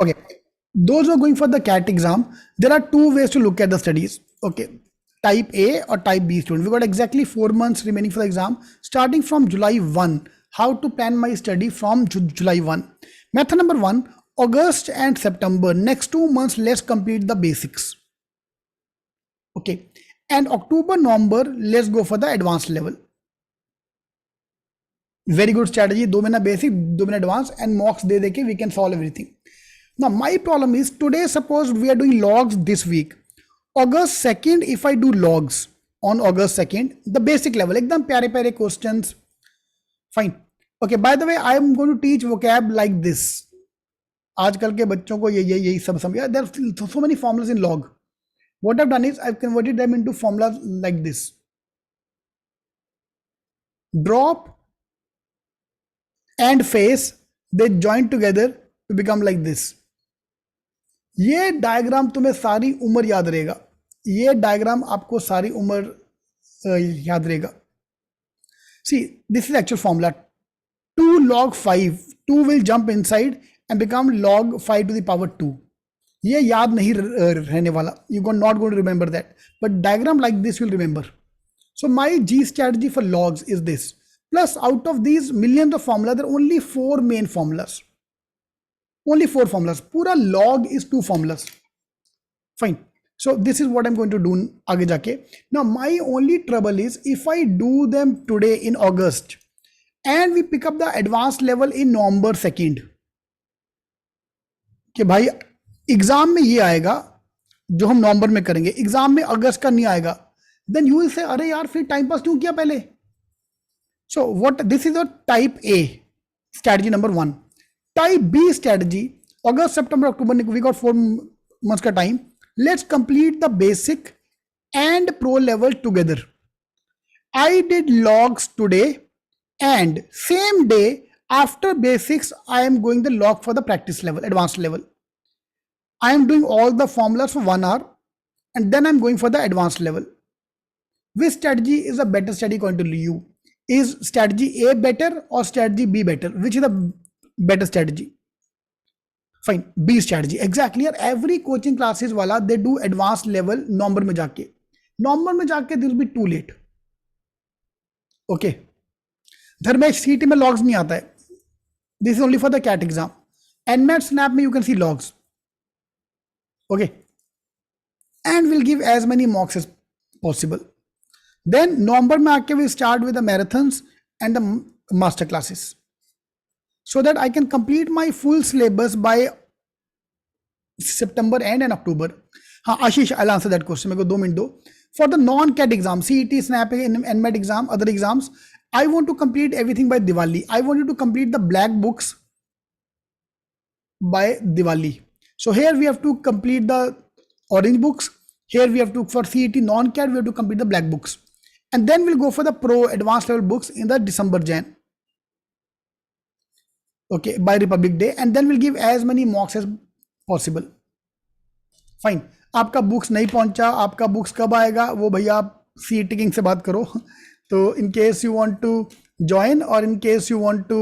Okay. Those who are going for the CAT exam, there are two ways to look at the studies. Okay. Type A or type B student. We got exactly 4 months remaining for the exam. Starting from July 1, how to plan my study from July 1. Method number 1, August and September. Next 2 months, let's complete the basics. Okay. And October, November, let's go for the advanced level. Very good strategy. 2 महीना basic, 2 महीना advanced, and mocks de deke we can solve everything. Now my problem is today, suppose we are doing logs this week. August 2nd, if I do logs on August 2nd, the basic level, ekdam pyare pyare questions. Fine. Okay, by the way, I am going to teach vocab like this. आजकल के बच्चों को यही सब समझ. There are so many formulas in log. What I've done is I've converted them into formulas like this. Drop and face, they join together to become like this. ये diagram तुम्हें सारी उम्र याद रहेगा. ये डायग्राम आपको सारी उम्र याद रहेगा. See, this is actual formula. 2 log 5, 2 will jump inside and become log 5 to the power 2. ये याद नहीं रहने वाला. You are not going to remember that. But diagram like this will remember. So my G strategy for logs is this. Plus out of these millions of formulas, there are only 4 main formulas. Only 4 formulas. Pura log is 2 formulas. Fine. So this is what I'm going to do aage jaake. Now my only trouble is if I do them today in August and we pick up the advanced level in November 2nd. कि भाई exam में ये आएगा जो हम नवंबर में करेंगे, exam में अगस्त का नहीं आएगा, then you will say अरे यार फिर टाइम पास क्यों किया पहले. So what this is a type A strategy number 1. Type B strategy, August, September, October, we got 4 months ka time. Let's complete the basic and pro level together. I did logs today and same day after basics, I am going the log for the practice level, advanced level. I am doing all the formulas for 1 hour and then I'm going for the advanced level. Which strategy is a better strategy according to you? Is strategy A better or strategy B better? Which is the better strategy? Fine, B strategy. Exactly. Every coaching classes wala, they do advanced level November में जाके. November में जाके this will be too late. Okay. Dharmesh CT में logs नहीं आता है. This is only for the CAT exam. NMAT Snap में you can see logs. Okay. And we'll give as many mocks as possible. Then November में आके we start with the marathons and the master classes, so that I can complete my full syllabus by September end and October. हाँ आशीष, I'll answer that question. मेरे को 2 minute दो. For the non-CAT exam, CET, SNAP, NMAT exam, other exams, I want to complete everything by Diwali. I want you to complete the black books by Diwali. So here we have to complete the orange books. Here we have to, for CET non-CAT, we have to complete the black books. And then we'll go for the pro advanced level books in the December Jan. Okay, by Republic Day, and then we'll give as many mocks as possible. Fine. आपका books नहीं पहुंचा, आपका books कब आएगा वो भैया आप CET king से बात करो. तो in case you want to join or in case you want to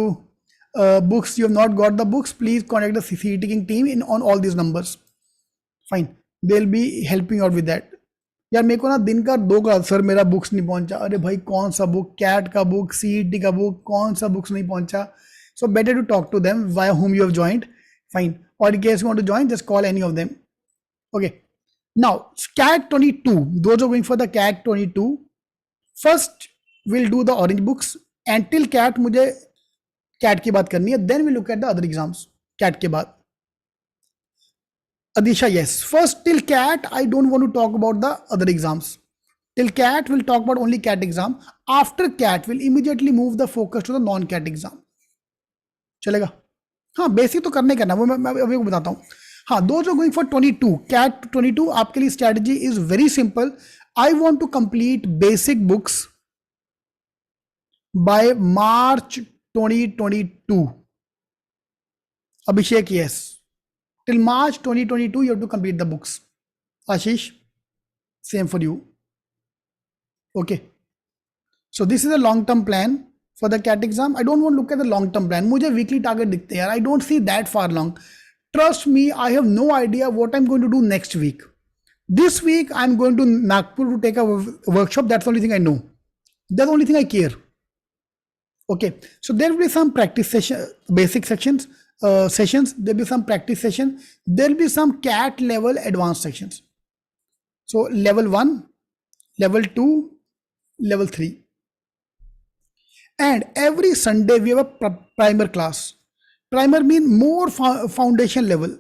books, you have not got the books, please contact the CET King team on all these numbers. Fine, they'll be helping you out with that. यार मेरे को ना दिन का 2 का sir मेरा books नहीं पहुंचा. अरे भाई कौन सा बुक, कैट का बुक, CET का बुक, कौन सा बुक्स नहीं पहुंचा. So better to talk to them via whom you have joined. Fine. Or in case you want to join, just call any of them. Okay. Now CAT 22. Those who are going for the CAT 22, first we'll do the orange books. Until CAT मुझे CAT की बात करनी है. Then we'll look at the other exams. CAT के बाद. Adisha, yes. First till CAT, I don't want to talk about the other exams. Till CAT, we'll talk about only CAT exam. After CAT, we'll immediately move the focus to the non-CAT exam. चलेगा. हाँ basic तो करने का ना, वो मैं अभी बताता हूँ. हाँ, those are going for 22 CAT 22, आपके लिए strategy is very simple. I want to complete basic books by March 2022. Abhishek, yes. Till March 2022, you have to complete the books. Ashish, same for you. Okay. So this is a long-term plan for the CAT exam. I don't want to look at the long-term plan. मुझे weekly target दिखते हैं यार. I don't see that far long. trust me, I have no idea what I'm going to do next week. This week I'm going to Nagpur to take a workshop. That's the only thing I know. That's the only thing I care. Okay, so there will be some practice session, basic sections, sessions. There will be some practice session. There will be some CAT level advanced sections. So level 1, level 2, level 3. And every Sunday we have a primer class. Primer means more foundation level.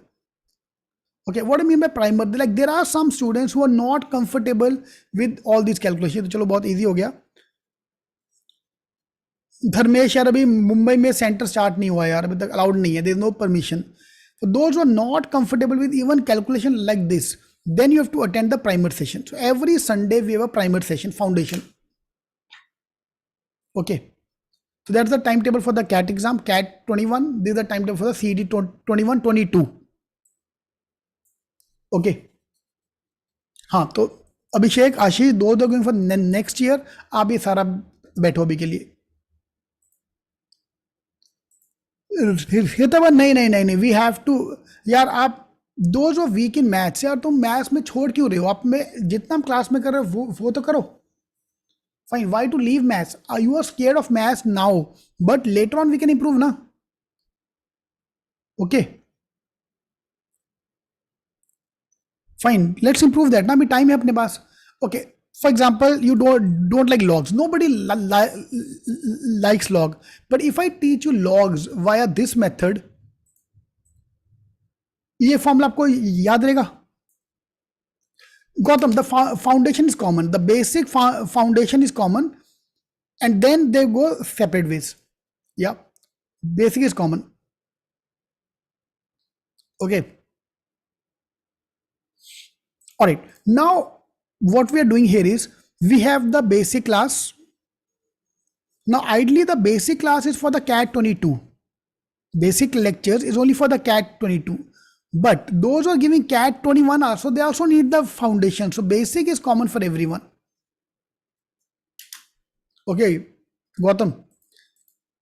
Okay, what I mean by primer, like there are some students who are not comfortable with all these calculations. तो चलो बहुत easy हो गया. धर्मेश यार अभी मुंबई में centre start नहीं हुआ यार, अभी तक अलाउड नहीं है, there is no permission. So those who are not comfortable with even calculation like this, then you have to attend the primer session. So every Sunday we have a primer session, foundation. Okay. So that's the timetable for the CAT exam, CAT 21. This is the timetable for the CET 21, 22. Okay. हाँ, तो अभिषेक, आशीष, दो going for next year. आप ये सारा बैठो अभी के लिए. नहीं, वी हैव टू. यार आप those of weak in maths, यार तुम मैथ्स में छोड़ क्यों रहे हो? आप में जितना हम क्लास में कर रहे हो वो तो करो. Fine, why to leave maths? You are scared of maths now, but later on we can improve ना. Okay fine, let's improve that ना. अभी टाइम है अपने पास. Okay, for example, you don't like logs. Nobody likes log. But if I teach you logs via this method, ये formula आपको याद रहेगा. Gautam, the foundation is common. The basic foundation is common, and then they go separate ways. Yeah, basic is common. Okay. All right. Now, what we are doing here is we have the basic class. Now ideally the basic class is for the CAT 22. Basic lectures is only for the CAT 22. But those who are giving CAT 21 also, they also need the foundation. So basic is common for everyone. Okay, Gautam,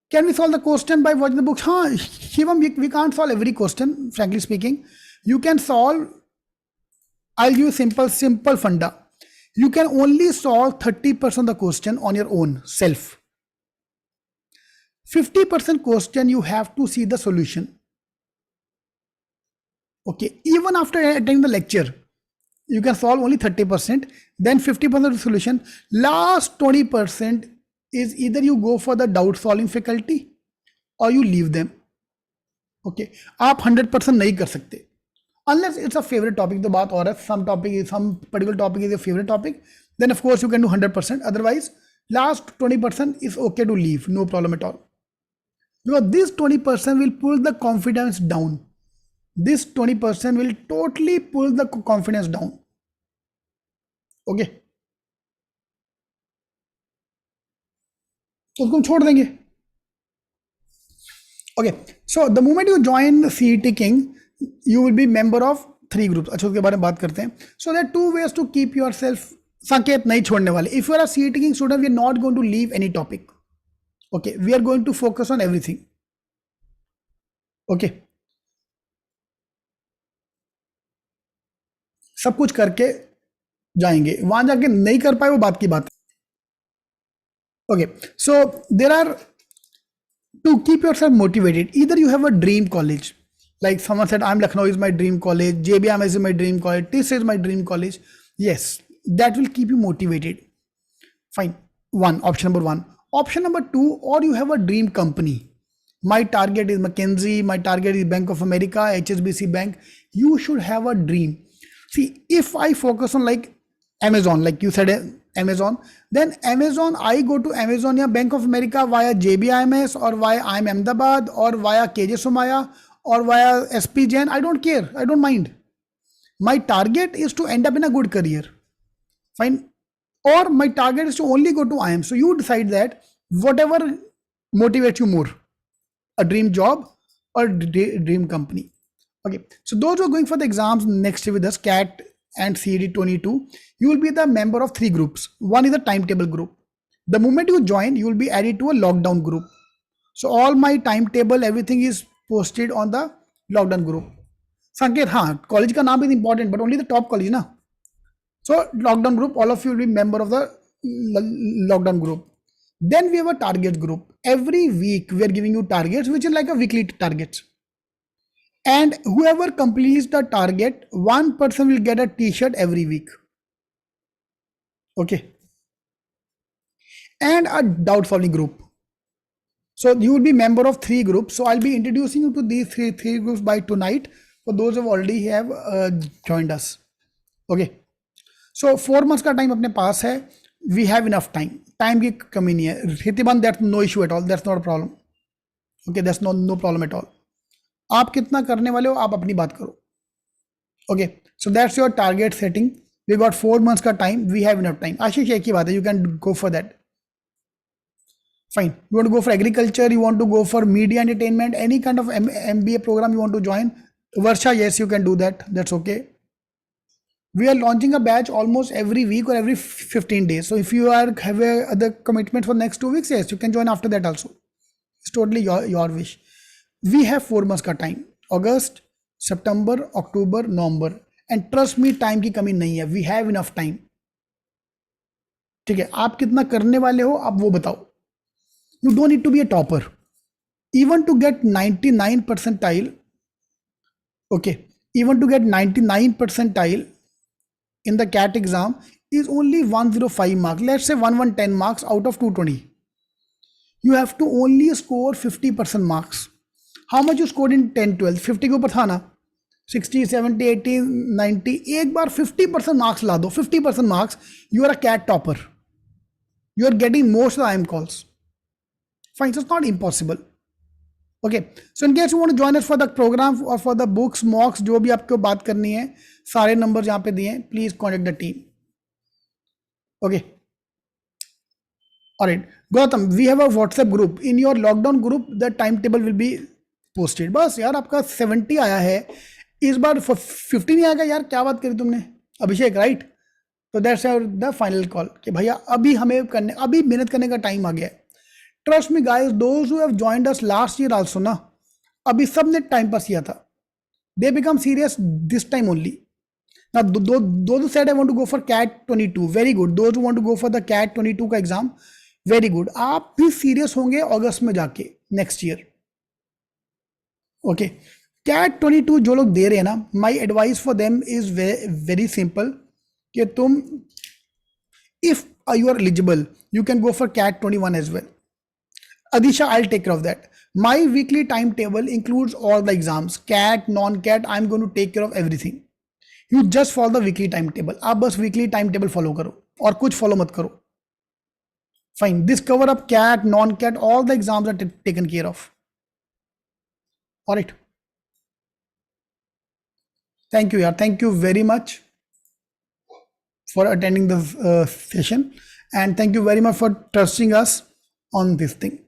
can we solve the question by watching the books? Shivam, we can't solve every question, frankly speaking. You can solve, I'll give you simple funda. You can only solve 30% of the question on your own self. 50% question you have to see the solution. Okay, even after attending the lecture, you can solve only 30%, then 50% of the solution. Last 20% is either you go for the doubt solving faculty or you leave them. Okay, आप 100% नहीं कर सकते. Unless it's a favorite topic, the baat aur hai, some particular topic is your favorite topic, then of course you can do 100%. Otherwise, last 20% is okay to leave, no problem at all. Because this 20% will pull the confidence down. This 20% will totally pull the confidence down. Okay. तो उसको छोड़ देंगे. Okay. So the moment you join the CET King, you will be member of 3 groups. अच्छा, उसके बारे में बात करते हैं. So there are 2 ways to keep yourself. संकेत नहीं छोड़ने वाले. If you are a CET King student, we are not going to leave any topic. Okay, we are going to focus on everything. Okay, सब कुछ करके जाएंगे. वहां जाके नहीं कर पाए वो बात की बात. Okay, so there are, to keep yourself motivated, either you have a dream college. Like someone said, I'm Lucknow is my dream college, JBM is my dream college, this is my dream college. Yes, that will keep you motivated. Fine. Option number 1. Option number 2, or you have a dream company. My target is McKinsey, my target is Bank of America, HSBC Bank. You should have a dream. See, if I focus on like Amazon, like you said Amazon, then Amazon, I go to Amazon or Bank of America via JBIMS or via IIM Ahmedabad or via KJ Somaya or via SP Jain. I don't care. I don't mind. My target is to end up in a good career. Fine. Or my target is to only go to IIM. So you decide that whatever motivates you more, a dream job or dream company. Okay. So those who are going for the exams next year with us, CAT and CET 22, you will be the member of 3 groups. One is a timetable group. The moment you join, you will be added to a lockdown group. So all my timetable, everything is posted on the lockdown group. संकेत, हाँ college का नाम is important but only the top college ना. So lockdown group, all of you will be member of the lockdown group. Then we have a target group. Every week we are giving you targets, which is like a weekly targets. And whoever completes the target, one person will get a t-shirt every week. Okay. And a doubt solving group. So you will be member of 3 groups. So I'll be introducing you to these three groups by tonight for those who already have joined us. Okay. So 4 months का time अपने पास है. We have enough time, time की कमी नहीं है. Ritiban, that's no issue at all, that's not a problem. Okay, that's no problem at all. आप कितना करने वाले हो, आप अपनी बात करो. Okay, so that's your target setting. We got 4 months का time, we have enough time. Ashish, एक ही बात है, you can go for that. Fine. You want to go for agriculture, you want to go for media entertainment, any kind of MBA programme you want to join. Varsha, yes, you can do that, that's okay. We are launching a batch almost every week or every 15 days. So if you have other commitment for next 2 weeks, yes, you can join after that also. It's totally your wish. We have 4 months का time. August, September, October, November. And trust me, time की कमी नहीं है. We have enough time. ठीक है, आप कितना करने वाले हो, आप वो बताओ. You don't need to be a topper. Even to get 99 percentile, okay, even to get 99 percentile in the CAT exam is only 105 marks. Let's say 110 marks out of 220. You have to only score 50% marks. How much you scored in 10, 12? 50 के ऊपर था ना, 60, 70, 80, 90. एक बार 50% marks ला दो. 50% marks, you are a CAT topper. You are getting most of the IIM calls. Fine, so it's not impossible. Okay, so in case you want to join us for the program or for the books, mocks, जो भी आपको बात करनी है, सारे number यहाँ पे दिए हैं. Please contact the team. Okay. All right, Gautam, we have a WhatsApp group. In your lockdown group, the timetable will be posted. बस यार, आपका 70 आया है, इस बार 50 नहीं आएगा यार, क्या बात करी तुमने अभिषेक, राइट? तो दैट्स द फाइनल कॉल कि भैया अभी हमें करने, अभी मेहनत करने का टाइम आ गया है. Trust me guys, those who have joined us last year also ना, अभी सब ने टाइम पास किया था. They become serious this time only. Now, those who said I want to go for CAT 22, very good. Those who want to go for the CAT 22 का exam, very good. आप भी serious होंगे अगस्त में जाके next year. Okay, CAT 22 जो लोग दे रहे हैं ना, my advice for them is very simple कि तुम, if you are eligible, you can go for CAT 21 as well. Adisha, I'll take care of that. My weekly timetable includes all the exams, CAT, non-CAT. I'm going to take care of everything. You just follow the weekly timetable. आप बस weekly timetable follow करो और कुछ follow मत करो. Fine. This cover up CAT, non-CAT, all the exams are taken care of. All right. Thank you, yaar. Thank you very much for attending the session, and thank you very much for trusting us on this thing.